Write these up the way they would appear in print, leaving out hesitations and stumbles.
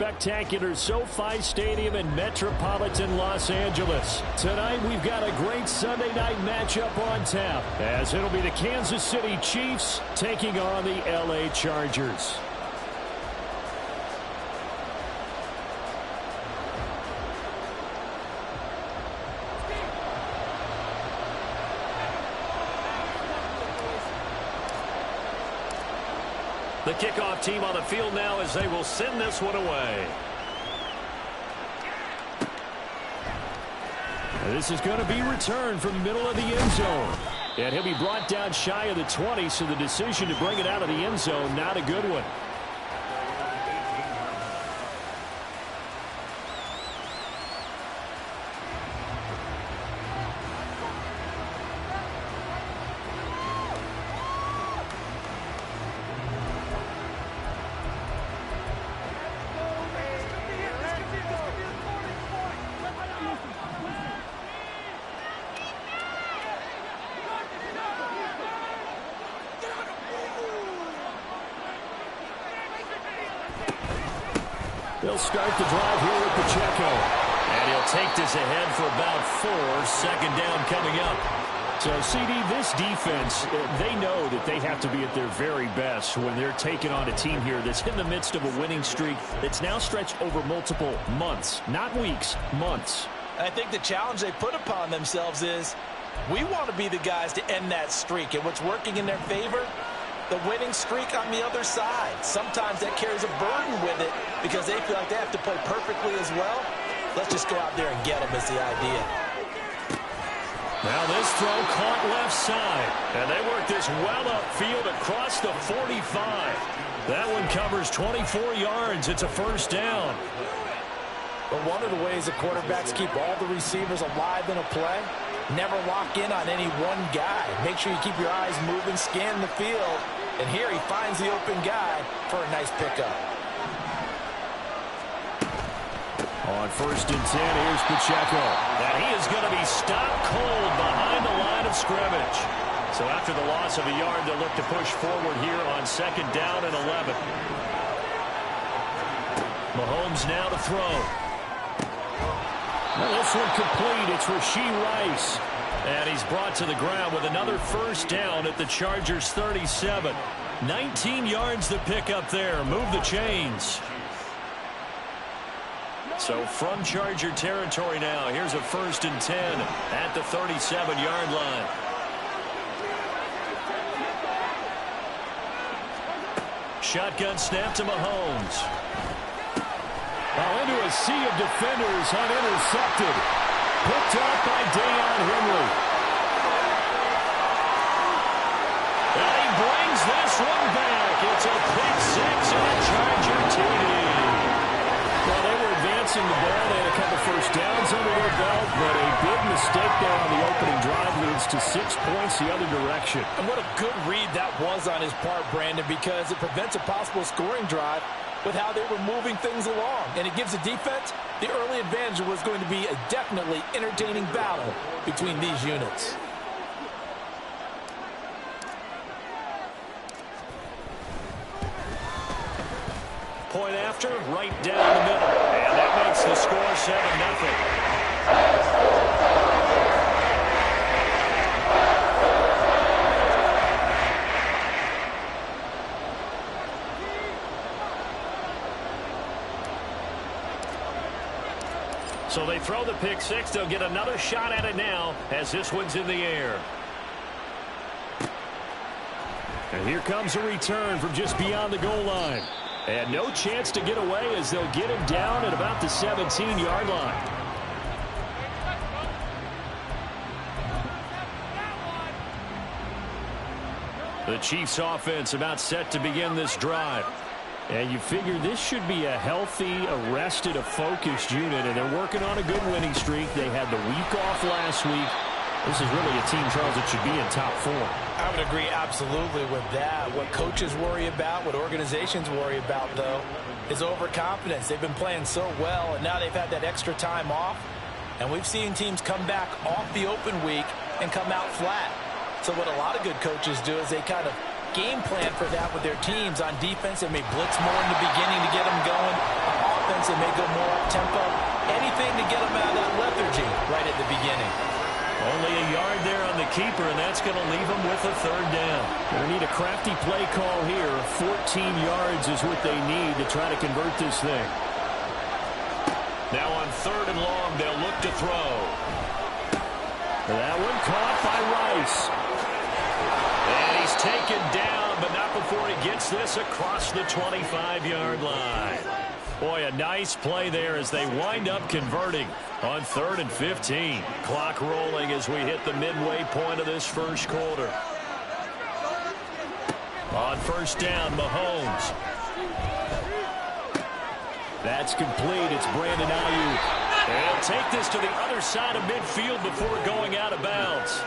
spectacular SoFi Stadium in metropolitan Los Angeles. Tonight, we've got a great Sunday night matchup on tap, as it'll be the Kansas City Chiefs taking on the LA Chargers. The kickoff team on the field now as they will send this one away. This is going to be returned from the middle of the end zone. And he'll be brought down shy of the 20, so the decision to bring it out of the end zone, not a good one. They'll start the drive here with Pacheco. And he'll take this ahead for about 4. Second down coming up. So, CD, this defense, they know that they have to be at their very best when they're taking on a team here that's in the midst of a winning streak that's now stretched over multiple months. Not weeks, months. I think the challenge they put upon themselves is we want to be the guys to end that streak. And what's working in their favor? The winning streak on the other side. Sometimes that carries a burden with it because they feel like they have to play perfectly as well. Let's just go out there and get them is the idea. Now this throw caught left side. And they work this well upfield across the 45. That one covers 24 yards. It's a first down. But one of the ways the quarterbacks keep all the receivers alive in a play, never lock in on any one guy. Make sure you keep your eyes moving, scan the field. And here he finds the open guy for a nice pickup. On 1st and 10, here's Pacheco. And he is going to be stopped cold behind the line of scrimmage. So after the loss of a yard, they'll look to push forward here on 2nd down and 11. Mahomes now to throw. Well, this one complete. It's Rashee Rice. And he's brought to the ground with another first down at the Chargers 37. 19 yards to pick up there. Move the chains. So from Charger territory now, here's a 1st and 10 at the 37-yard line. Shotgun snap to Mahomes. Into a sea of defenders, unintercepted. Picked up by Deion Henry. And he brings this one back. It's a pick 6 and a Charger TD. Well, they were advancing the ball. They had a couple first downs under their belt, but a big mistake there on the opening drive leads to 6 points the other direction. And what a good read that was on his part, Brandon, because it prevents a possible scoring drive with how they were moving things along. And it gives the defense the early advantage. Was going to be a definitely entertaining battle between these units. Point after, right down the middle. And that makes the score 7-0. So they throw the pick 6. They'll get another shot at it now as this one's in the air. And here comes a return from just beyond the goal line. And no chance to get away as they'll get him down at about the 17-yard line. The Chiefs offense about set to begin this drive. And you figure this should be a healthy, arrested, a focused unit, and they're working on a good winning streak. They had the week off last week. This is really a team, Charles, that should be in top form. I would agree absolutely with that. What coaches worry about, what organizations worry about, though, is overconfidence. They've been playing so well, and now they've had that extra time off. And we've seen teams come back off the open week and come out flat. So what a lot of good coaches do is they kind of game plan for that with their teams. On defense, they may blitz more in the beginning to get them going. On offense. They may go more up-tempo. Anything to get them out of that lethargy right at the beginning. Only a yard there on the keeper, and that's going to leave them with a third down. They need a crafty play call here. 14 yards is what they need to try to convert this thing. Now on third and long, they'll look to throw. That one caught by Rice. And he's taken down, but not before he gets this across the 25-yard line. Boy, a nice play there as they wind up converting on 3rd and 15. Clock rolling as we hit the midway point of this first quarter. On first down, Mahomes. That's complete. It's Brandon Ayuk. And he'll take this to the other side of midfield before going out of bounds.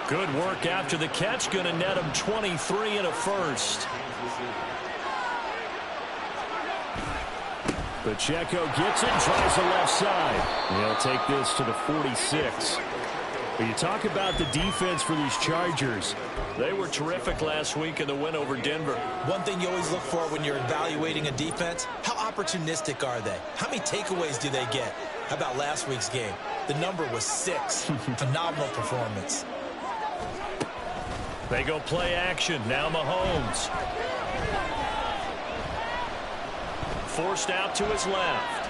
Good work after the catch. Going to net him 23 and a first. Pacheco gets it and tries the left side. And he'll take this to the 46. But you talk about the defense for these Chargers. They were terrific last week in the win over Denver. One thing you always look for when you're evaluating a defense, how opportunistic are they? How many takeaways do they get? How about last week's game? The number was 6. Phenomenal performance. They go play action. Now Mahomes. Forced out to his left.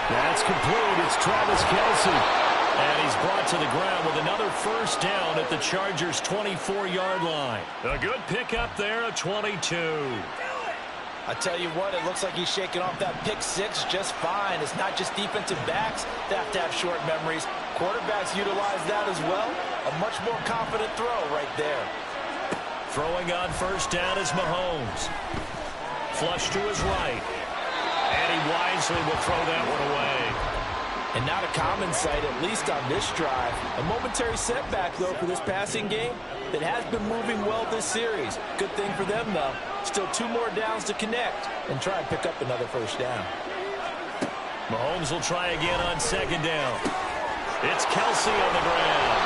That's complete. It's Travis Kelce. And he's brought to the ground with another first down at the Chargers' 24-yard line. A good pickup there, a 22. I tell you what, it looks like he's shaking off that pick six just fine. It's not just defensive backs that have to have short memories. Quarterbacks utilize that as well. A much more confident throw right there. Throwing on first down is Mahomes. Flush to his right. And he wisely will throw that one away. And not a common sight, at least on this drive. A momentary setback, though, for this passing game that has been moving well this series. Good thing for them, though. Still 2 more downs to connect and try and pick up another first down. Mahomes will try again on second down. It's Kelce on the ground.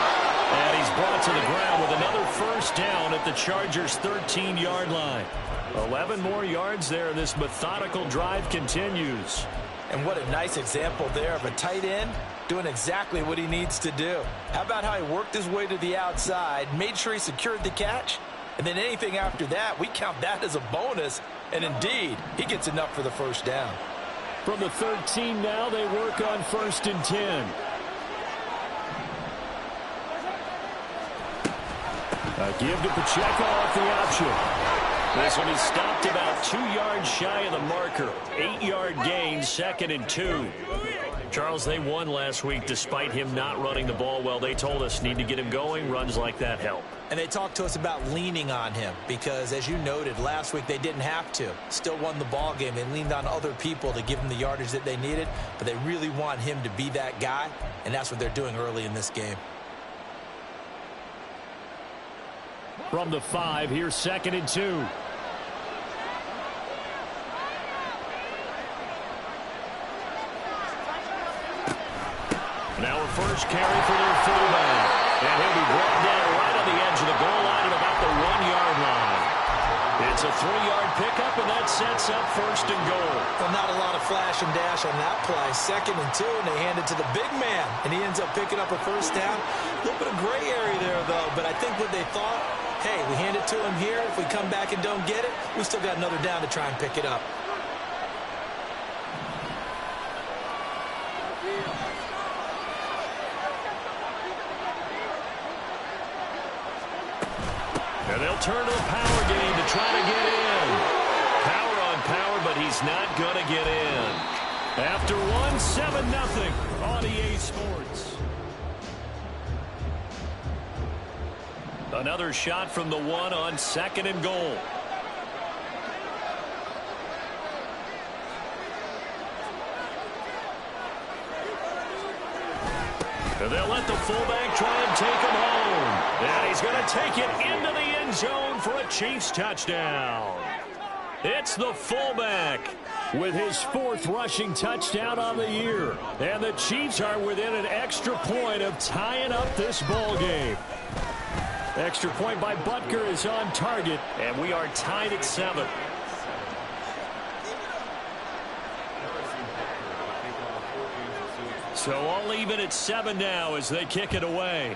And he's brought to the ground with another first down at the Chargers' 13-yard line. 11 more yards there. This methodical drive continues. And what a nice example there of a tight end doing exactly what he needs to do. How about how he worked his way to the outside, made sure he secured the catch, and then anything after that, we count that as a bonus. And indeed, he gets enough for the first down. From the 13 now, they work on 1st and 10. A give to Pacheco off the option. This one is stopped about 2 yards shy of the marker. 8-yard gain, 2nd and 2. Charles, they won last week despite him not running the ball well. They told us need to get him going. Runs like that help. And they talked to us about leaning on him because, as you noted, last week they didn't have to. Still won the ball game. They leaned on other people to give them the yardage that they needed, but they really want him to be that guy, and that's what they're doing early in this game. From the 5, here's 2nd and 2. Now a first carry for their fullback. And he'll be brought down right on the edge of the goal line at about the 1-yard line. It's a 3-yard pickup, and that sets up 1st and goal. Well, not a lot of flash and dash on that play. 2nd and 2, and they hand it to the big man. And he ends up picking up a first down. A little bit of gray area there, though. But I think what they thought, hey, we hand it to him here. If we come back and don't get it, we still got another down to try and pick it up. And they'll turn to a power game to try to get in. Power on power, but he's not going to get in. After one, 7-0 on EA Sports. Another shot from the 1 on 2nd and goal. And they'll let the fullback try and take him home. And he's going to take it into the end zone for a Chiefs touchdown. It's the fullback with his 4th rushing touchdown on the year. And the Chiefs are within an extra point of tying up this ball game. Extra point by Butker is on target, and we are tied at 7. So all even at 7 now as they kick it away.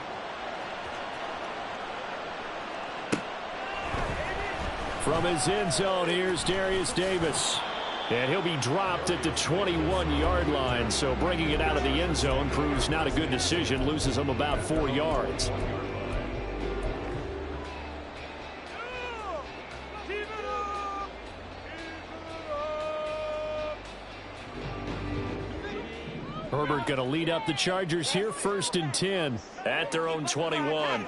From his end zone, here's Darius Davis. And he'll be dropped at the 21-yard line. So bringing it out of the end zone proves not a good decision. Loses him about 4 yards. Herbert going to lead up the Chargers here, 1st and 10 at their own 21.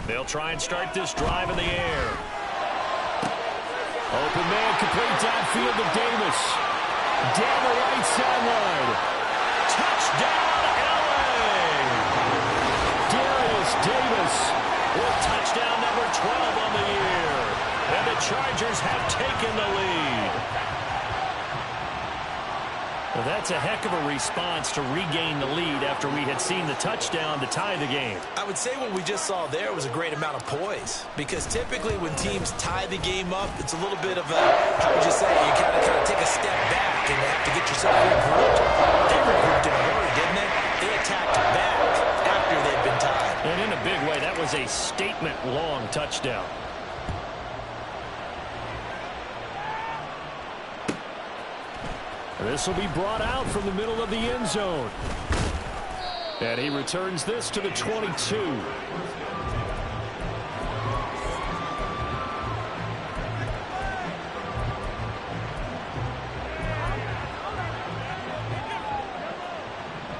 They'll try and start this drive in the air. Open man, complete downfield to Davis. Down the right sideline. Touchdown, LA! Darius Davis with touchdown number 12 on the year. And the Chargers have taken the lead. Well, that's a heck of a response to regain the lead after we had seen the touchdown to tie the game. I would say what we just saw there was a great amount of poise, because typically when teams tie the game up, it's a little bit of a, how would you say, you kind of take a step back and you have to get yourself regrouped. They regrouped in a hurry, didn't they? They attacked back after they'd been tied. And in a big way, that was a statement-long touchdown. This will be brought out from the middle of the end zone. And he returns this to the 22.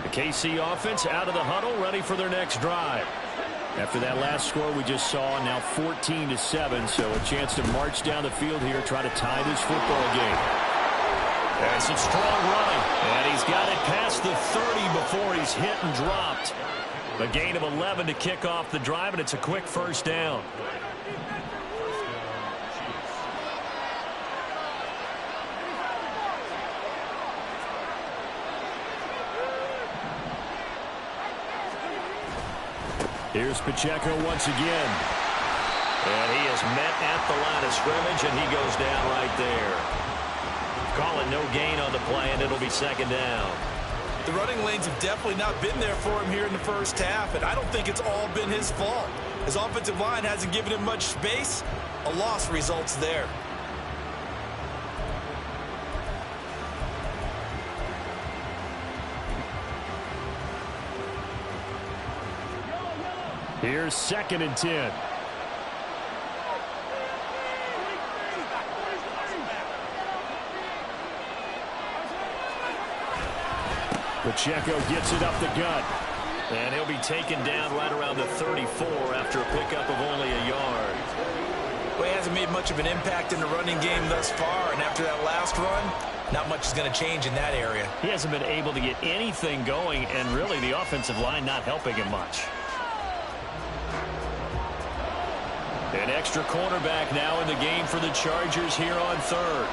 The KC offense out of the huddle, ready for their next drive. After that last score we just saw, now 14-7, so a chance to march down the field here, try to tie this football game. And some strong running. And he's got it past the 30 before he's hit and dropped. A gain of 11 to kick off the drive, and it's a quick first down. Here's Pacheco once again. And he is met at the line of scrimmage, and he goes down right there. Call it no gain on the play, and it'll be 2nd down. The running lanes have definitely not been there for him here in the first half, and I don't think it's all been his fault. His offensive line hasn't given him much space. A loss results there. Here's 2nd and 10. Pacheco gets it up the gut. And he'll be taken down right around the 34 after a pickup of only a yard. Well, he hasn't made much of an impact in the running game thus far, and after that last run, not much is going to change in that area. He hasn't been able to get anything going, and really the offensive line not helping him much. An extra cornerback now in the game for the Chargers here on 3rd.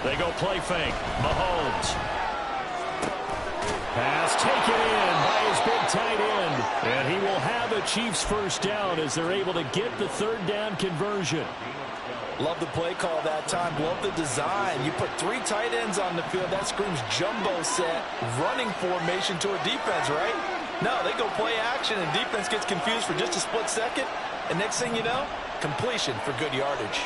They go play fake. Mahomes. Pass taken in by his big tight end. And he will have a Chiefs first down as they're able to get the 3rd down conversion. Love the play call that time. Love the design. You put 3 tight ends on the field. That screams jumbo set, running formation to a defense, right? No, they go play action, and defense gets confused for just a split second. And next thing you know, completion for good yardage.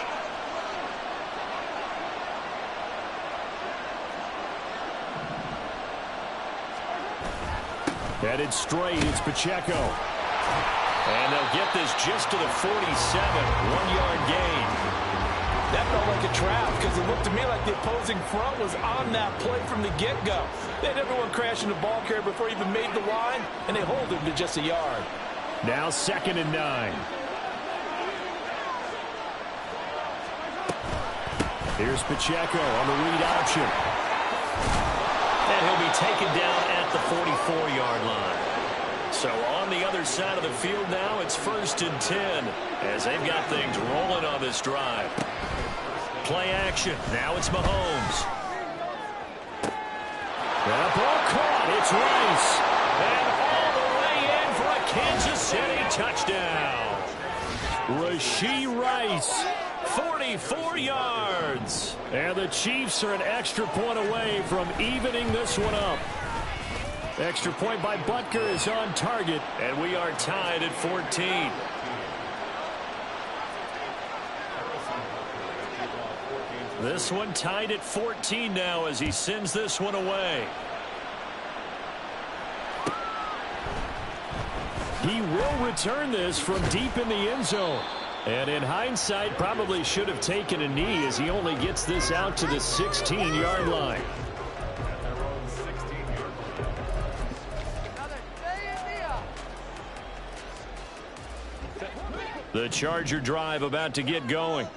Headed straight, it's Pacheco. And they'll get this just to the 47, 1-yard gain. That felt like a trap because it looked to me like the opposing front was on that play from the get-go. They had everyone crashing the ball carrier before he even made the line, and they hold him to just a yard. Now 2nd and 9. Here's Pacheco on the read option. And he'll be taken down at the 44-yard line. So on the other side of the field now, it's 1st and 10 as they've got things rolling on this drive. Play action. Now it's Mahomes. That ball caught. It's Rice. And all the way in for a Kansas City touchdown. Rashee Rice, 44 yards. And the Chiefs are an extra point away from evening this one up. Extra point by Butker is on target, and we are tied at 14. This one tied at 14 now as he sends this one away. He will return this from deep in the end zone. And in hindsight, probably should have taken a knee as he only gets this out to the 16-yard line. The Charger drive about to get going.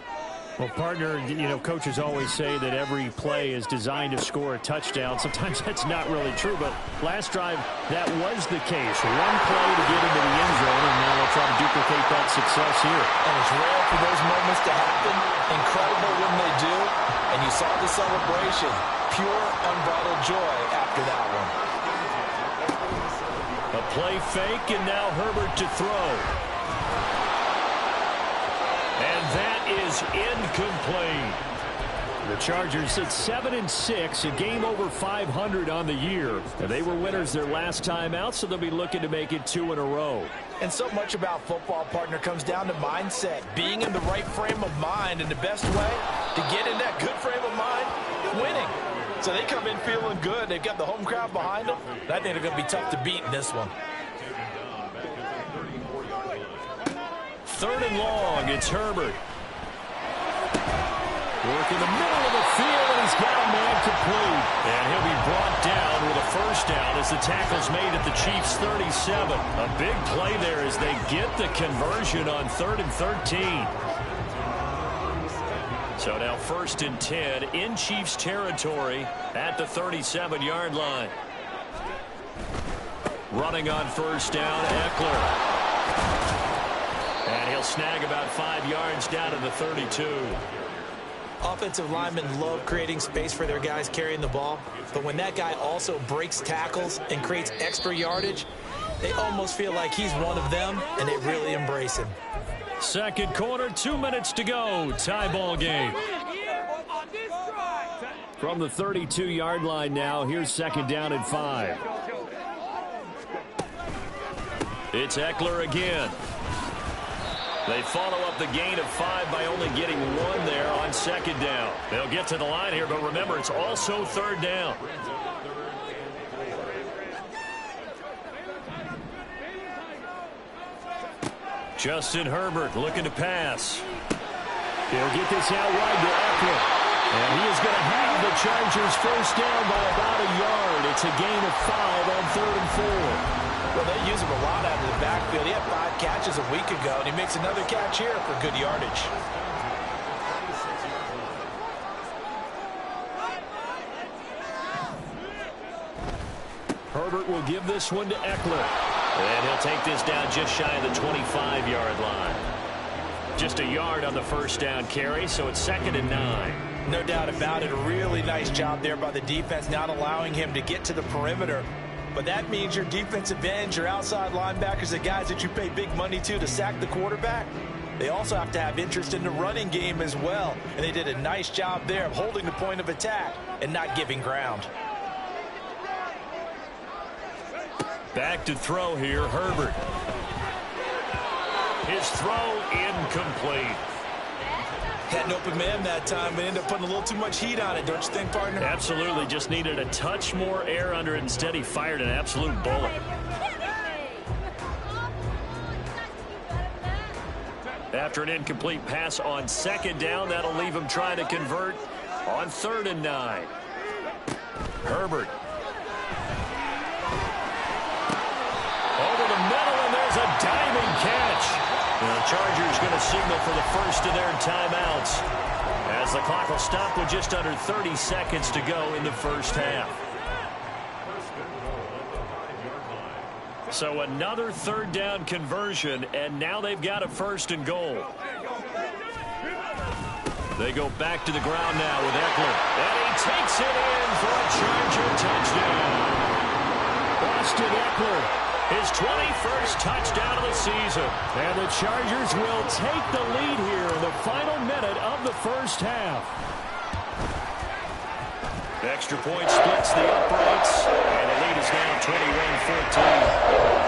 Well, partner, coaches always say that every play is designed to score a touchdown. Sometimes that's not really true, but last drive, that was the case. One play to get into the end zone, and now they'll try to duplicate that success here. And it's rare for those moments to happen. Incredible when they do. And you saw the celebration. Pure, unbridled joy after that one. A play fake, and now Herbert to throw. And that is incomplete. The Chargers at 7-6, a game over 500 on the year. And they were winners their last time out, so they'll be looking to make it 2 in a row. And so much about football, partner, comes down to mindset. Being in the right frame of mind, and the best way to get in that good frame of mind, winning. So they come in feeling good. They've got the home crowd behind them. I think they're going to be tough to beat in this one. 3rd and long, it's Herbert. Work in the middle of the field, and he's got a man complete. And he'll be brought down with a first down as the tackle's made at the Chiefs' 37. A big play there as they get the conversion on 3rd and 13. So now 1st and 10 in Chiefs territory at the 37-yard line. Running on 1st down, Eckler. And he'll snag about 5 yards down to the 32. Offensive linemen love creating space for their guys carrying the ball. But when that guy also breaks tackles and creates extra yardage, they almost feel like he's one of them, and they really embrace him. 2nd quarter, 2 minutes to go. Tie ball game. From the 32-yard line now, here's 2nd down and 5. It's Eckler again. They follow up the gain of 5 by only getting 1 there on 2nd down. They'll get to the line here, but remember, it's also 3rd down. Justin Herbert looking to pass. He'll get this out wide to Eckler. And he is going to have the Chargers first down by about a yard. It's a gain of 5 on 3rd and 4. Well, they use him a lot out of the backfield. He had 5 catches a week ago, and he makes another catch here for good yardage. Herbert will give this one to Eckler. And he'll take this down just shy of the 25-yard line. Just a yard on the first down carry, so it's 2nd and 9. No doubt about it. A really nice job there by the defense, not allowing him to get to the perimeter. But that means your defensive ends, your outside linebackers, the guys that you pay big money to sack the quarterback, they also have to have interest in the running game as well. And they did a nice job there of holding the point of attack and not giving ground. Back to throw here, Herbert. His throw incomplete. Had an open man that time, but ended up putting a little too much heat on it, don't you think, partner? Absolutely. Just needed a touch more air under it. Instead, he fired an absolute bullet. After an incomplete pass on 2nd down, that'll leave him trying to convert on 3rd and 9. Herbert. Over the middle, and there's a diving catch. The Chargers going to signal for the first of their timeouts as the clock will stop with just under 30 seconds to go in the first half. So another 3rd down conversion, and now they've got a 1st and goal. They go back to the ground now with Eckler. And he takes it in for a Charger touchdown. Austin Eckler His 21st touchdown of the season. And the Chargers will take the lead here in the final minute of the first half. Extra point splits the uprights, and the lead is now 21-14.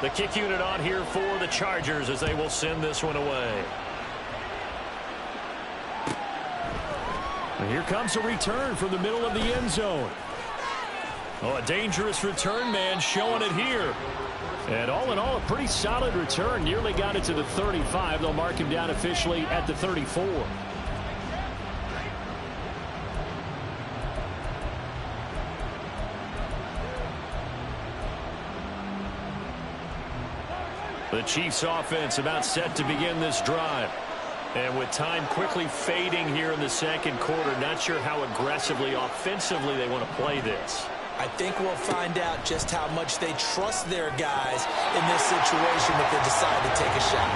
The kick unit on here for the Chargers as they will send this one away. And here comes a return from the middle of the end zone. Oh, a dangerous return man showing it here. And all in all, a pretty solid return. Nearly got it to the 35. They'll mark him down officially at the 34. The Chiefs offense about set to begin this drive. And with time quickly fading here in the second quarter, not sure how aggressively, offensively they want to play this. I think we'll find out just how much they trust their guys in this situation if they decide to take a shot.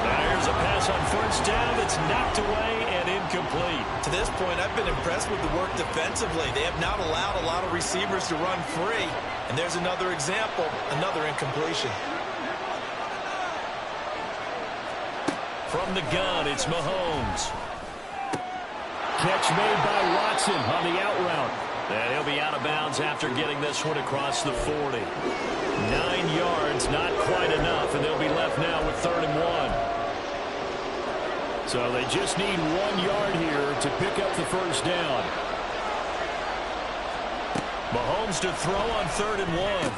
Now here's a pass on first down that's knocked away and incomplete. To this point, I've been impressed with the work defensively. They have not allowed a lot of receivers to run free. And there's another example, another incompletion. From the gun, it's Mahomes. Catch made by Watson on the out route. And he'll be out of bounds after getting this one across the 40. 9 yards, not quite enough, and they'll be left now with 3rd and 1. So they just need 1 yard here to pick up the first down. Mahomes to throw on 3rd and 1.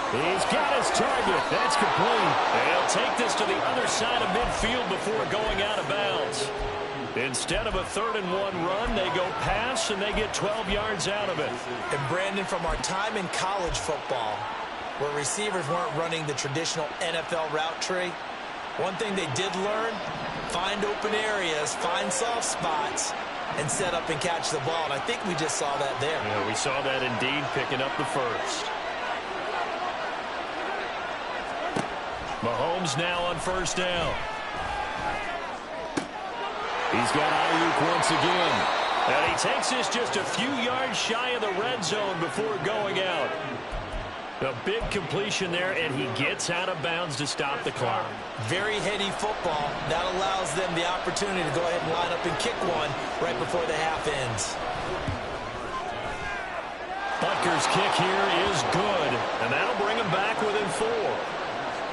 He's got his target. That's complete. They'll take this to the other side of midfield before going out of bounds. Instead of a 3rd and 1 run, they go pass, and they get 12 yards out of it. And Brandon, from our time in college football, where receivers weren't running the traditional NFL route tree, one thing they did learn, find open areas, find soft spots, and set up and catch the ball. And I think we just saw that there. Yeah, we saw that indeed, picking up the first. Mahomes now on first down. He's got Ayuk once again. And he takes this just a few yards shy of the red zone before going out. A big completion there, and he gets out of bounds to stop the clock. Very heady football. That allows them the opportunity to go ahead and line up and kick one right before the half ends. Butker's kick here is good, and that'll bring him back within 4.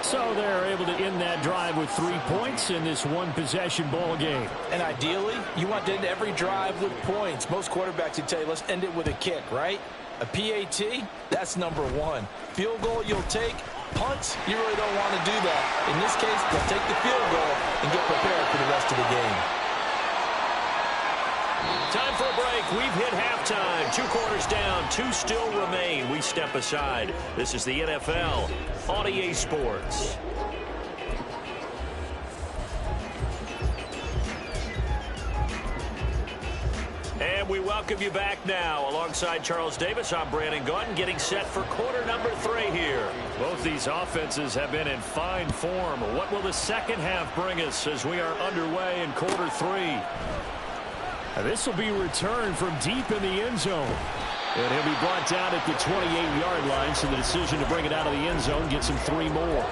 So they're able to end that drive with 3 points in this one-possession ball game. And ideally, you want to end every drive with points. Most quarterbacks would tell you, let's end it with a kick, right? A PAT, that's number 1. Field goal you'll take. Punts, you really don't want to do that. In this case, they'll take the field goal and get prepared for the rest of the game. Time for a break. We've hit halftime. 2 quarters down. 2 still remain. We step aside. This is the NFL on EA Sports. And we welcome you back now. Alongside Charles Davis, I'm Brandon Gaunt, getting set for quarter number 3 here. Both these offenses have been in fine form. What will the second half bring us as we are underway in quarter 3? This will be returned from deep in the end zone. And he'll be brought down at the 28-yard line, so the decision to bring it out of the end zone gets him 3 more.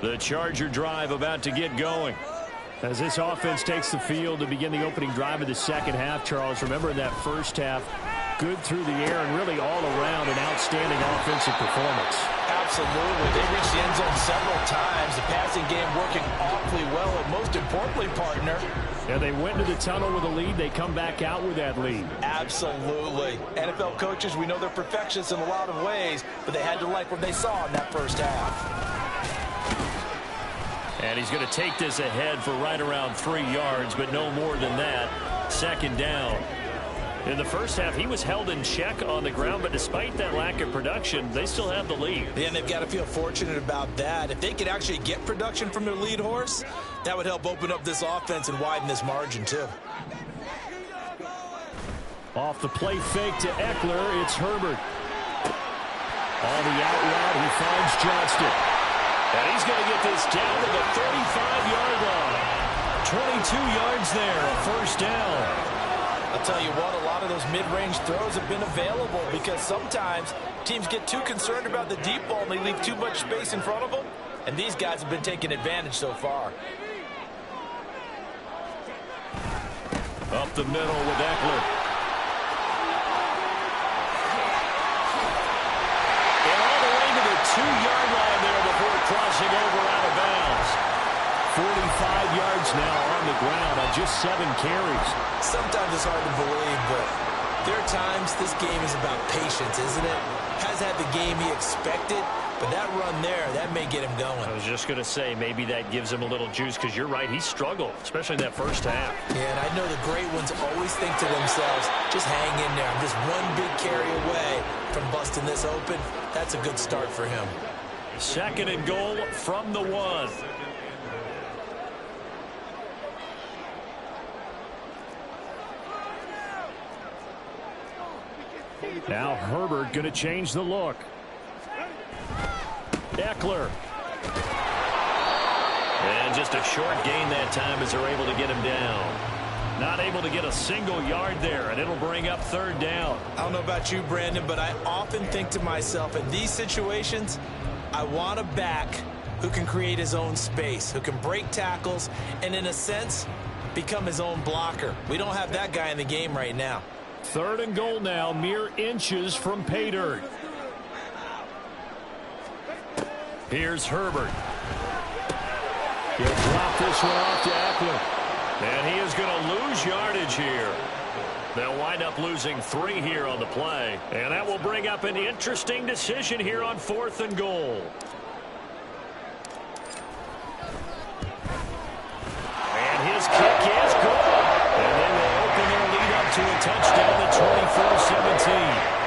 The Charger drive about to get going. As this offense takes the field to begin the opening drive of the second half, Charles, remember in that first half, good through the air and really all around an outstanding offensive performance. Absolutely. They reached the end zone several times. The passing game working awfully well, and most importantly, partner. And they went into the tunnel with a lead. They come back out with that lead. Absolutely. NFL coaches, we know they're perfectionists in a lot of ways, but they had to like what they saw in that first half. And he's going to take this ahead for right around 3 yards, but no more than that. Second down. In the first half, he was held in check on the ground, but despite that lack of production, they still have the lead. Yeah, and they've got to feel fortunate about that. If they could actually get production from their lead horse, that would help open up this offense and widen this margin, too. Off the play fake to Eckler, it's Herbert. On the out route, he finds Johnston. And he's going to get this down to the 35-yard line. 22 yards there, a first down. I'll tell you what, a lot of those mid-range throws have been available because sometimes teams get too concerned about the deep ball and they leave too much space in front of them. And these guys have been taking advantage so far. Up the middle with Eckler. And all the way to the 2-yard line there before crossing over out of bounds. 45 yards now on the ground on just 7 carries. Sometimes it's hard to believe, but there are times this game is about patience, isn't it? Has had the game he expected, but that run there, that may get him going. I was just going to say, maybe that gives him a little juice, because you're right, he struggled, especially in that first half. Yeah, and I know the great ones always think to themselves, just hang in there. I'm just one big carry away from busting this open. That's a good start for him. 2nd and goal from the 1. Now Herbert going to change the look. Eckler. And just a short gain that time as they're able to get him down. Not able to get a single yard there, and it'll bring up 3rd down. I don't know about you, Brandon, but I often think to myself, in these situations, I want a back who can create his own space, who can break tackles, and in a sense, become his own blocker. We don't have that guy in the game right now. 3rd and goal now, mere inches from pay dirt. Here's Herbert. He'll drop this one off to Eckler. And he is going to lose yardage here. They'll wind up losing 3 here on the play. And that will bring up an interesting decision here on 4th and goal. And his kick is good. And then they open their lead up to a touchdown at 24-17.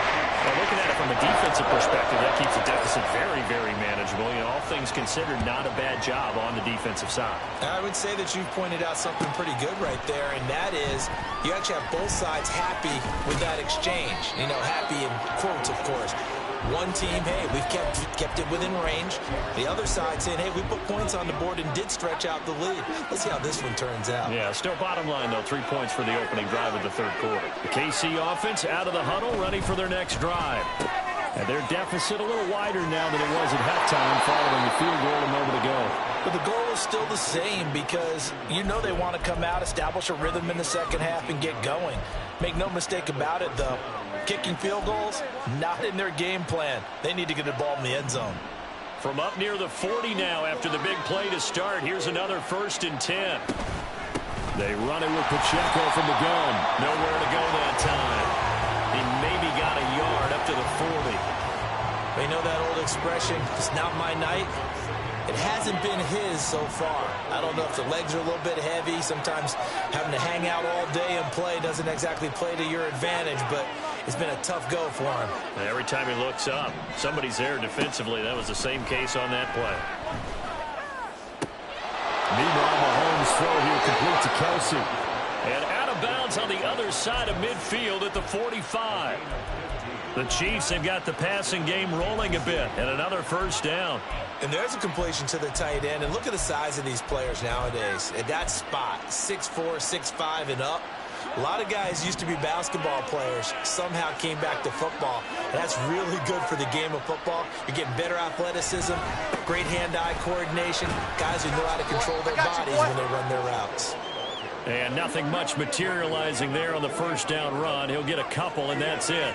Well, looking at it from a defensive perspective, that keeps the deficit very, very manageable. You know, all things considered, not a bad job on the defensive side. I would say that you've pointed out something pretty good right there, and that is you actually have both sides happy with that exchange. You know, happy in quotes, of course. One team, hey, we've kept it within range. The other side saying, hey, we put points on the board and did stretch out the lead. Let's see how this one turns out. Yeah, still bottom line, though, 3 points for the opening drive of the 3rd quarter. The KC offense out of the huddle, ready for their next drive. And their deficit a little wider now than it was at halftime following the field goal a moment ago. But the goal is still the same because you know they want to come out, establish a rhythm in the 2nd half, and get going. Make no mistake about it, though. Kicking field goals, not in their game plan. They need to get the ball in the end zone. From up near the 40 now after the big play to start, here's another 1st and 10. They run it with Pacheco from the gun. Nowhere to go that time. He maybe got a yard up to the 40. You know that old expression, it's not my night? It hasn't been his so far. I don't know if the legs are a little bit heavy. Sometimes having to hang out all day and play doesn't exactly play to your advantage, but it's been a tough go for him. And every time he looks up, somebody's there defensively. That was the same case on that play. Meanwhile, Mahomes' throw here complete to Kelsey. And out of bounds on the other side of midfield at the 45. The Chiefs have got the passing game rolling a bit, and another 1st down. And there's a completion to the tight end. And look at the size of these players nowadays. At that spot, 6'4", 6'5", and up. A lot of guys used to be basketball players, somehow came back to football. And that's really good for the game of football. You're getting better athleticism, great hand-eye coordination, guys who know how to control their bodies when they run their routes. And nothing much materializing there on the 1st down run. He'll get a couple, and that's it.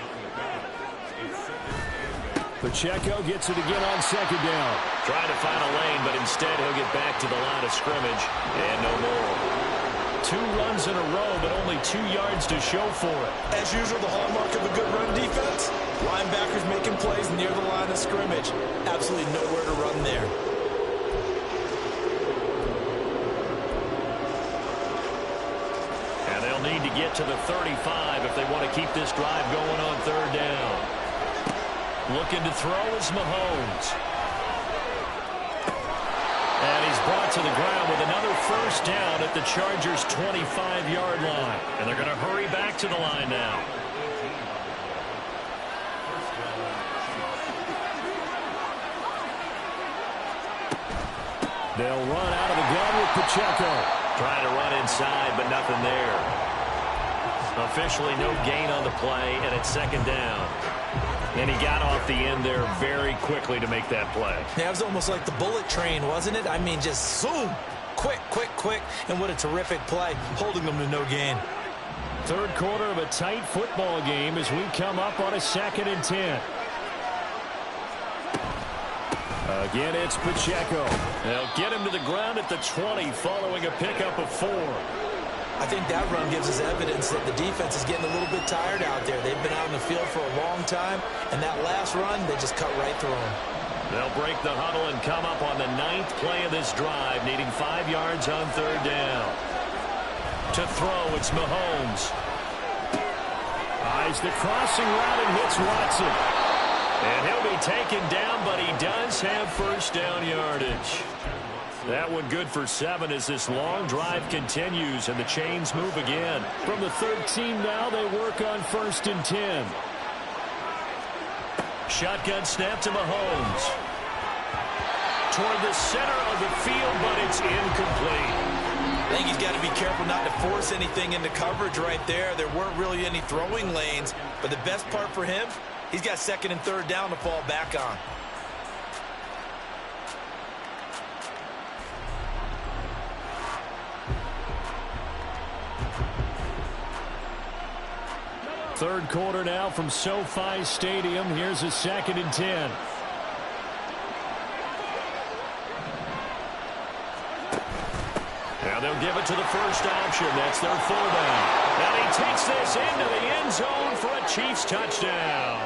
Pacheco gets it again on 2nd down. Trying to find a lane, but instead he'll get back to the line of scrimmage and no more. 2 runs in a row, but only 2 yards to show for it. As usual, the hallmark of a good run defense, linebackers making plays near the line of scrimmage. Absolutely nowhere to run there. And they'll they'll need to get to the 35 if they want to keep this drive going on third down. Looking to throw is Mahomes. And he's brought to the ground with another first down at the Chargers' 25-yard line. And they're going to hurry back to the line now. They'll run out of the gun with Pacheco. Trying to run inside, but nothing there. Officially no gain on the play, and it's second down. And he got off the end there very quickly to make that play. Yeah, it was almost like the bullet train, wasn't it? I mean, just zoom. Quick, quick, quick. And what a terrific play, holding them to no gain. Third quarter of a tight football game as we come up on a 2nd and 10. Again, it's Pacheco. They'll get him to the ground at the 20 following a pickup of 4. I think that run gives us evidence that the defense is getting a little bit tired out there. They've been out in the field for a long time, and that last run, they just cut right through them. They'll break the huddle and come up on the 9th play of this drive, needing 5 yards on third down. To throw, it's Mahomes. Eyes the crossing route and hits Watson. And he'll be taken down, but he does have first down yardage. That one good for 7 as this long drive continues and the chains move again. From the 13 now, they work on 1st and 10. Shotgun snap to Mahomes. Toward the center of the field, but it's incomplete. I think he's got to be careful not to force anything into coverage right there. There weren't really any throwing lanes, but the best part for him, he's got 2nd and 3rd down to fall back on. Third quarter now from SoFi Stadium. Here's a 2nd and 10. Now they'll give it to the first option. That's their fullback. And he takes this into the end zone for a Chiefs touchdown.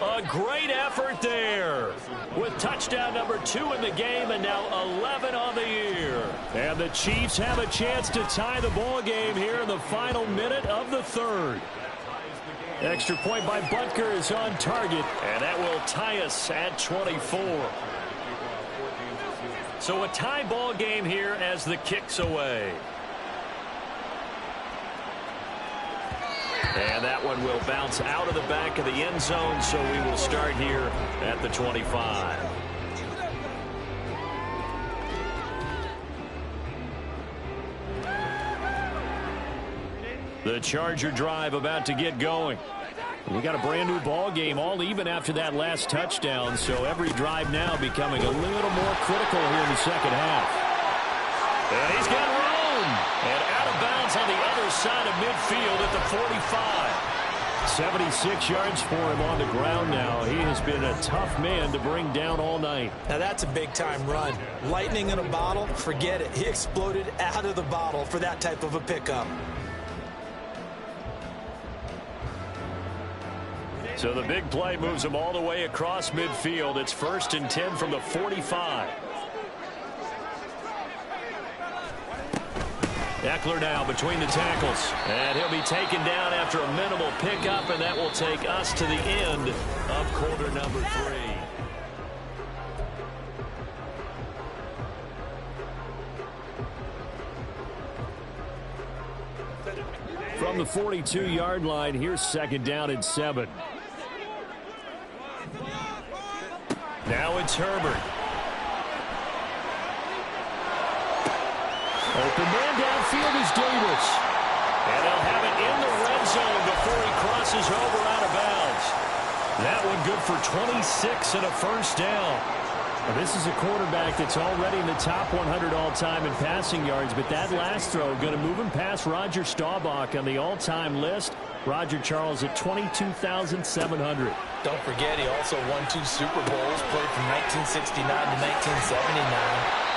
A great effort there with touchdown number 2 in the game and now 11 on the year. And the Chiefs have a chance to tie the ball game here in the final minute of the 3rd. Extra point by Butker is on target. And that will tie us at 24. So a tie ball game here as the kick's away. And that one will bounce out of the back of the end zone, so we will start here at the 25. The Charger drive about to get going. We got a brand new ball game, all even after that last touchdown, so every drive now becoming a little more critical here in the second half. And he's got room. And out of bounds on the other side of midfield at the 45. 76 yards for him on the ground now. He has been a tough man to bring down all night. Now that's a big-time run. Lightning in a bottle, forget it. He exploded out of the bottle for that type of a pickup. So the big play moves him all the way across midfield. It's 1st and 10 from the 45. Eckler now between the tackles. And he'll be taken down after a minimal pickup, and that will take us to the end of quarter number 3. From the 42-yard line, here's 2nd down and 7. Now it's Herbert. Open man downfield is Davis. And they'll have it in the red zone before he crosses over out of bounds. That one good for 26 and a first down. Now, this is a quarterback that's already in the top 100 all-time in passing yards, but that last throw going to move him past Roger Staubach on the all-time list. Roger Charles at 22,700. Don't forget, he also won 2 Super Bowls, played from 1969 to 1979.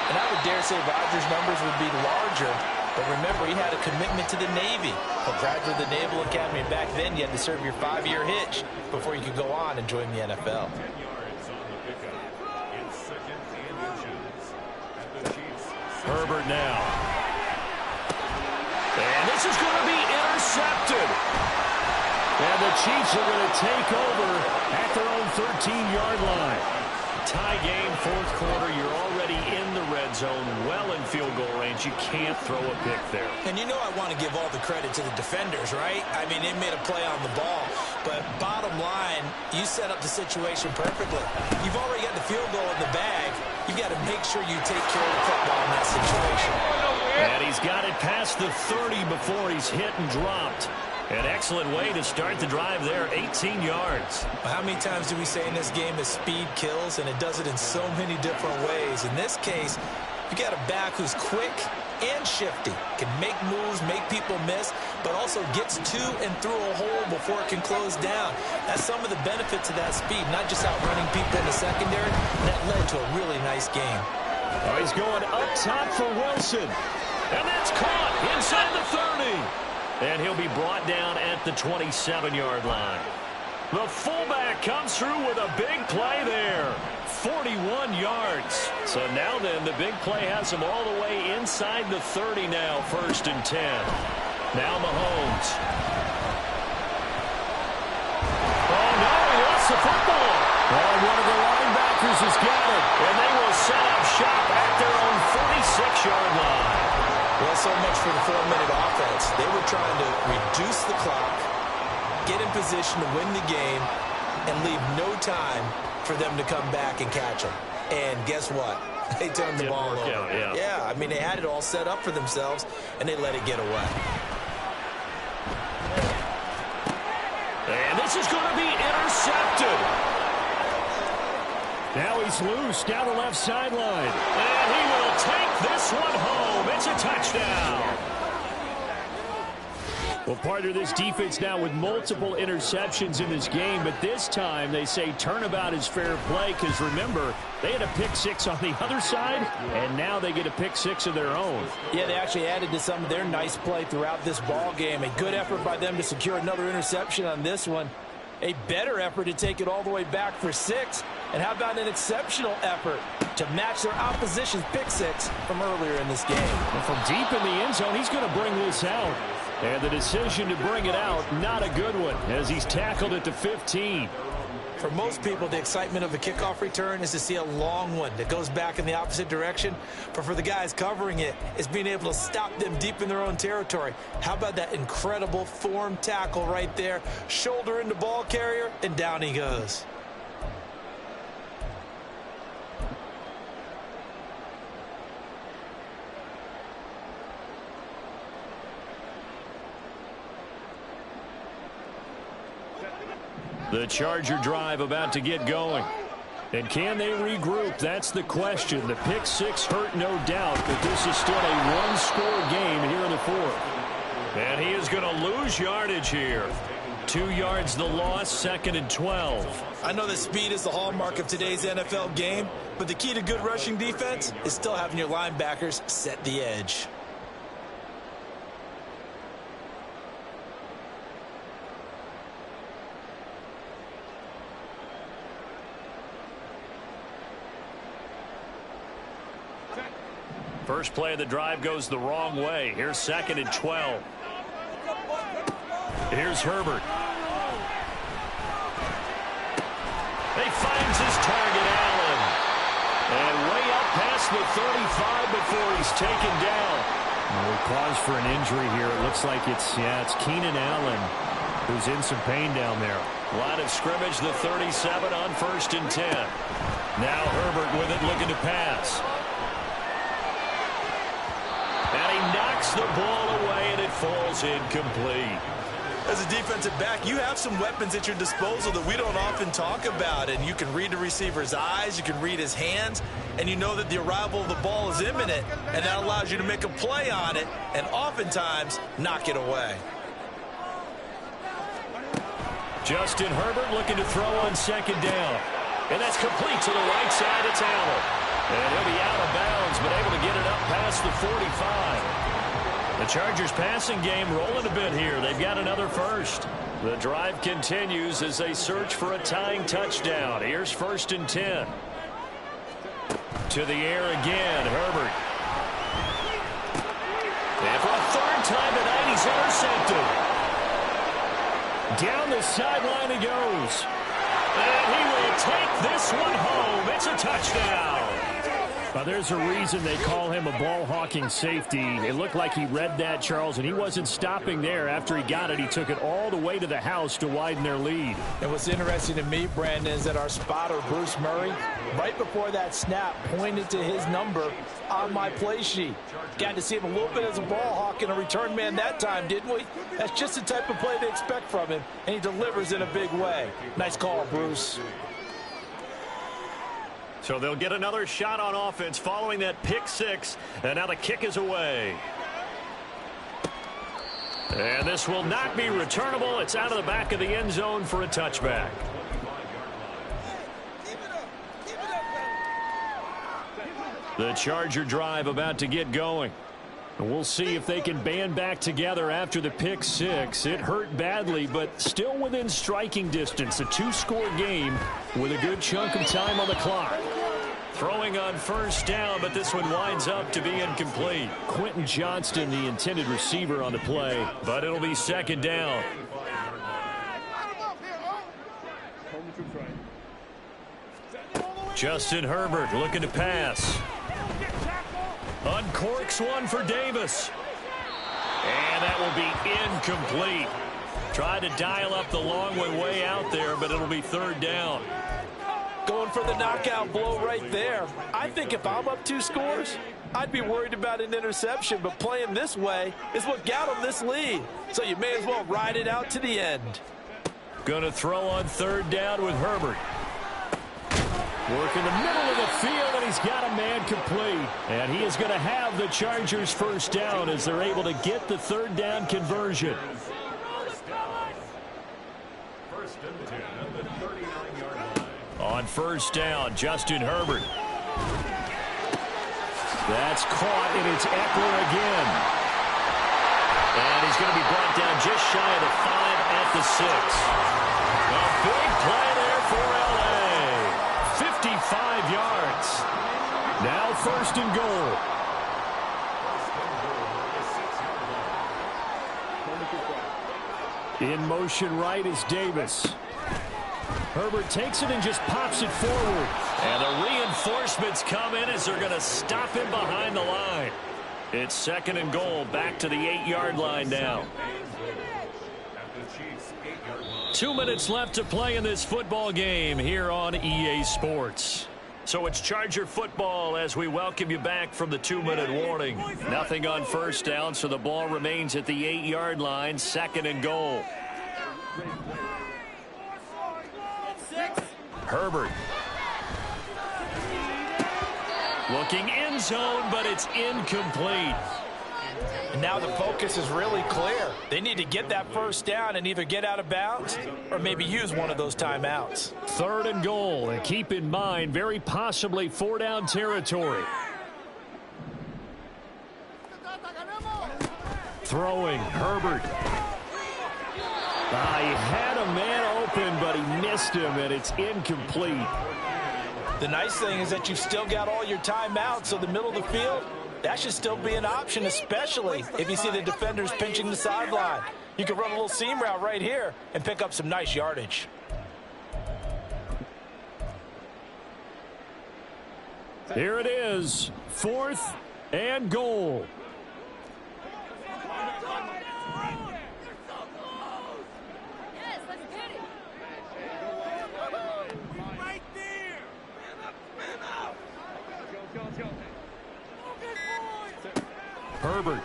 And I would dare say Rogers' numbers would be larger, but remember, he had a commitment to the Navy. A graduate of the Naval Academy, and back then you had to serve your 5-year hitch before you could go on and join the NFL. Herbert now. And this is going to be And the Chiefs are going to take over at their own 13-yard line. Tie game, fourth quarter. You're already in the red zone, well in field goal range. You can't throw a pick there. And you know I want to give all the credit to the defenders, right? I mean, they made a play on the ball. But bottom line, you set up the situation perfectly. You've already got the field goal in the bag. You've got to make sure you take care of the football in that situation. And he's got it past the 30 before he's hit and dropped. An excellent way to start the drive there, 18 yards. How many times do we say in this game that speed kills, and it does it in so many different ways? In this case, you got a back who's quick and shifty, can make moves, make people miss, but also gets to and through a hole before it can close down. That's some of the benefits of that speed, not just outrunning people in the secondary. That led to a really nice game. Oh, he's going up top for Wilson. And that's caught inside the 30. And he'll be brought down at the 27-yard line. The fullback comes through with a big play there. 41 yards. So now then, the big play has him all the way inside the 30 now, 1st and 10. Now Mahomes. Oh, no, he lost the football. Oh, one of the linebackers has got it. And they will set up shop at their own 46-yard line. Well, so much for the 4-minute offense. They were trying to reduce the clock, get in position to win the game, and leave no time for them to come back and catch them. And guess what? They turned the ball over. Yeah, I mean, they had it all set up for themselves, and they let it get away. And this is going to be intercepted. Now he's loose down the left sideline. And he will take this one home. It's a touchdown. Well, part of this defense now with multiple interceptions in this game, but this time they say turnabout is fair play because, remember, they had a pick six on the other side, and now they get a pick six of their own. Yeah, they actually added to some of their nice play throughout this ball game. A good effort by them to secure another interception on this one. A better effort to take it all the way back for 6. And how about an exceptional effort to match their opposition's pick six from earlier in this game? And from deep in the end zone, he's going to bring this out. And the decision to bring it out, not a good one, as he's tackled at the 15. For most people, the excitement of a kickoff return is to see a long one that goes back in the opposite direction. But for the guys covering it, it's being able to stop them deep in their own territory. How about that incredible form tackle right there? Shoulder into ball carrier, and down he goes. The Charger drive about to get going. And can they regroup? That's the question. The pick six hurt, no doubt, but this is still a one-score game here in the fourth. And he is going to lose yardage here. 2 yards the loss, 2nd and 12. I know that speed is the hallmark of today's NFL game, but the key to good rushing defense is still having your linebackers set the edge. First play of the drive goes the wrong way. Here's 2nd and 12. Here's Herbert. He finds his target, Allen. And way up past the 35 before he's taken down. We pause for an injury here. It looks like it's Keenan Allen who's in some pain down there. Line of scrimmage, the 37 on 1st and 10. Now Herbert with it, looking to pass. And he knocks the ball away, and it falls incomplete. As a defensive back, you have some weapons at your disposal that we don't often talk about. And you can read the receiver's eyes, you can read his hands, and you know that the arrival of the ball is imminent, and that allows you to make a play on it and oftentimes knock it away. Justin Herbert looking to throw on 2nd down. And that's complete to the right side. It's Allen. And he'll be out of bounds, but able to get it up past the 45. The Chargers passing game rolling a bit here. They've got another first. The drive continues as they search for a tying touchdown. Here's 1st and 10. To the air again, Herbert. And for a 3rd time tonight, he's intercepted. Down the sideline he goes. And he will take this one home. It's a touchdown. There's a reason they call him a ball-hawking safety. It looked like he read that, Charles, and he wasn't stopping there. After he got it, he took it all the way to the house to widen their lead. And what's interesting to me, Brandon, is that our spotter, Bruce Murray, right before that snap, pointed to his number on my play sheet. Got to see him a little bit as a ball hawk and a return man that time, didn't we? That's just the type of play they expect from him, and he delivers in a big way. Nice call, Bruce. So they'll get another shot on offense following that pick six, and now the kick is away. And this will not be returnable. It's out of the back of the end zone for a touchback. The Charger drive about to get going. And we'll see if they can band back together after the pick six. It hurt badly, but still within striking distance. A two-score game with a good chunk of time on the clock. Throwing on first down, but this one winds up to be incomplete. Quentin Johnston, the intended receiver on the play, but it'll be second down. Justin Herbert looking to pass. Uncorks one for Davis. And that will be incomplete. Tried to dial up the long way out there, but it'll be third down. Going for the knockout blow right there. I think if I'm up 2 scores, I'd be worried about an interception, but playing this way is what got him this lead. So you may as well ride it out to the end. Going to throw on third down with Herbert. Work in the middle of the field, and he's got a man complete. And he is going to have the Chargers first down as they're able to get the third down conversion. On first down, Justin Herbert. That's caught, and it's Eckler again. And he's going to be brought down just shy of the 5 at the 6. A big play there for L.A. 55 yards. Now first and goal. In motion right is Davis. Herbert takes it and just pops it forward. And the reinforcements come in as they're going to stop him behind the line. It's second and goal, back to the 8-yard line now. 2 minutes left to play in this football game here on EA Sports. So it's Charger football as we welcome you back from the 2-minute warning. Nothing on first down, so the ball remains at the 8-yard line, second and goal. Herbert. Looking end zone, but it's incomplete. And now the focus is really clear. They need to get that first down and either get out of bounds or maybe use one of those timeouts. Third and goal, and keep in mind, very possibly 4-down territory. Throwing, Herbert. He had a man open, but he missed him, and it's incomplete. The nice thing is that you've still got all your timeouts, so the middle of the field, that should still be an option, especially if you see the defenders pinching the sideline. You can run a little seam route right here and pick up some nice yardage. Here it is, 4th and goal. Herbert.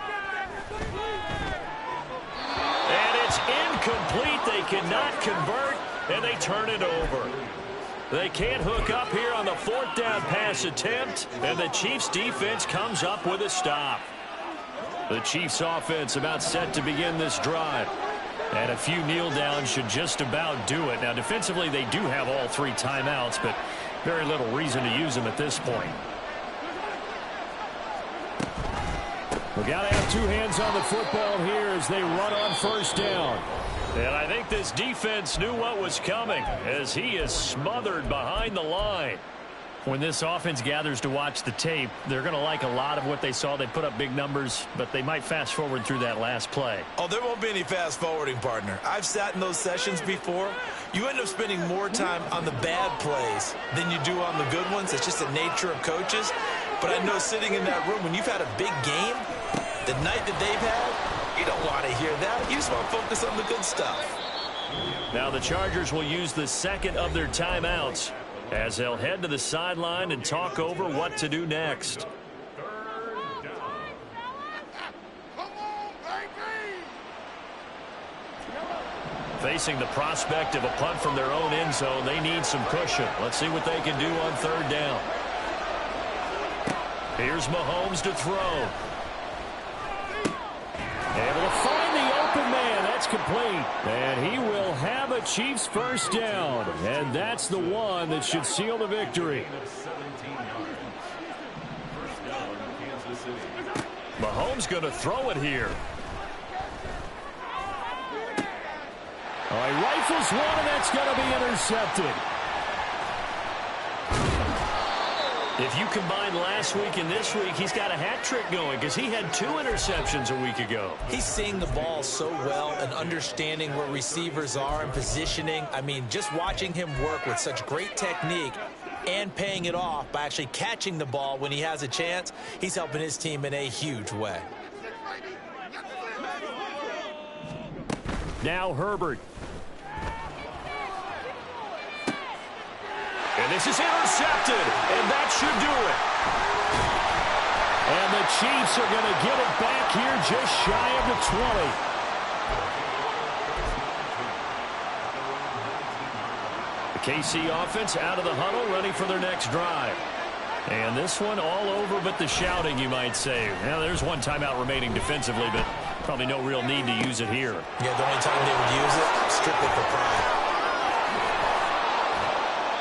And it's incomplete. They cannot convert, and they turn it over. They can't hook up here on the 4th down pass attempt, and the Chiefs' defense comes up with a stop. The Chiefs' offense about set to begin this drive. And a few kneel downs should just about do it. Now, defensively, they do have all 3 timeouts, but very little reason to use them at this point. We got to have 2 hands on the football here as they run on first down. And I think this defense knew what was coming as he is smothered behind the line. When this offense gathers to watch the tape, they're going to like a lot of what they saw. They put up big numbers, but they might fast forward through that last play. Oh, there won't be any fast forwarding, partner. I've sat in those sessions before. You end up spending more time on the bad plays than you do on the good ones. It's just the nature of coaches. But I know sitting in that room, when you've had a big game, the night that they've had, you don't want to hear that. You just want to focus on the good stuff. Now the Chargers will use the second of their timeouts as they'll head to the sideline and talk over what to do next. Facing the prospect of a punt from their own end zone, they need some cushion. Let's see what they can do on third down. Here's Mahomes to throw. Able to find the open man. That's complete. And he will have a Chiefs first down. And that's the one that should seal the victory. Mahomes going to throw it here. Oh, he rifles one, and that's going to be intercepted. If you combine last week and this week, he's got a hat trick going because he had 2 interceptions a week ago. He's seeing the ball so well and understanding where receivers are and positioning. I mean, just watching him work with such great technique and paying it off by actually catching the ball when he has a chance, he's helping his team in a huge way. Now Herbert. And this is intercepted, and that should do it. And the Chiefs are going to get it back here just shy of the 20. The KC offense out of the huddle, ready for their next drive. And this one all over but the shouting, you might say. Now, there's one timeout remaining defensively, but probably no real need to use it here. Yeah, the only time they would use it, strictly for pride.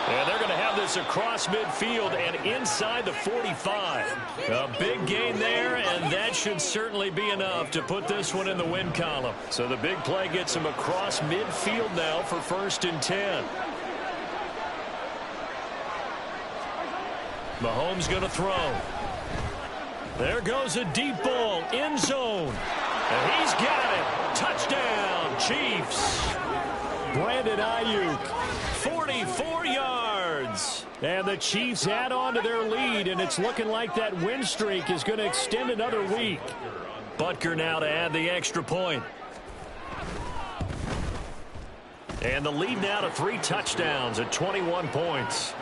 And they're going to have this across midfield and inside the 45. A big gain there, and that should certainly be enough to put this one in the win column. So the big play gets him across midfield now for 1st and 10. Mahomes going to throw. There goes a deep ball, end zone. And he's got it. Touchdown, Chiefs. Brandon Ayuk, 44 yards. And the Chiefs add on to their lead, and it's looking like that win streak is going to extend another week. Butker now to add the extra point. And the lead now to 3 touchdowns at 21 points.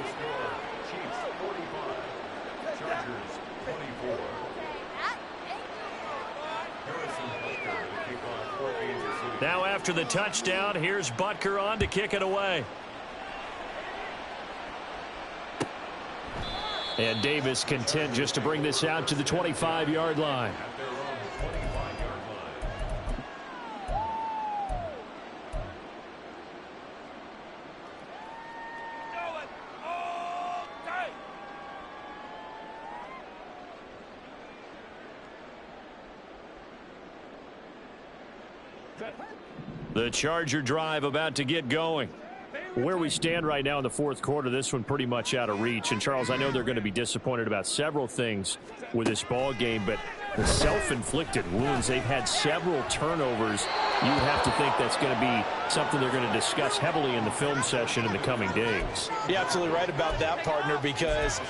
Now after the touchdown, here's Butker on to kick it away. And Davis content just to bring this out to the 25-yard line. The Charger drive about to get going. Where we stand right now in the 4th quarter, this one pretty much out of reach. And, Charles, I know they're going to be disappointed about several things with this ball game, but the self-inflicted wounds, they've had several turnovers. You have to think that's going to be something they're going to discuss heavily in the film session in the coming days. You're absolutely right about that, partner, because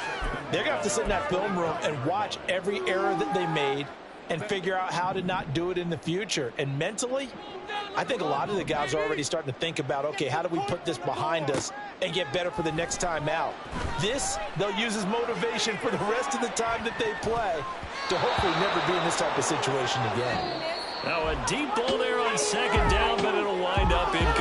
they're going to have to sit in that film room and watch every error that they made and figure out how to not do it in the future. And mentally, I think a lot of the guys are already starting to think about, okay, how do we put this behind us and get better for the next time out? This, they'll use as motivation for the rest of the time that they play to hopefully never be in this type of situation again. Now a deep ball there on 2nd down, but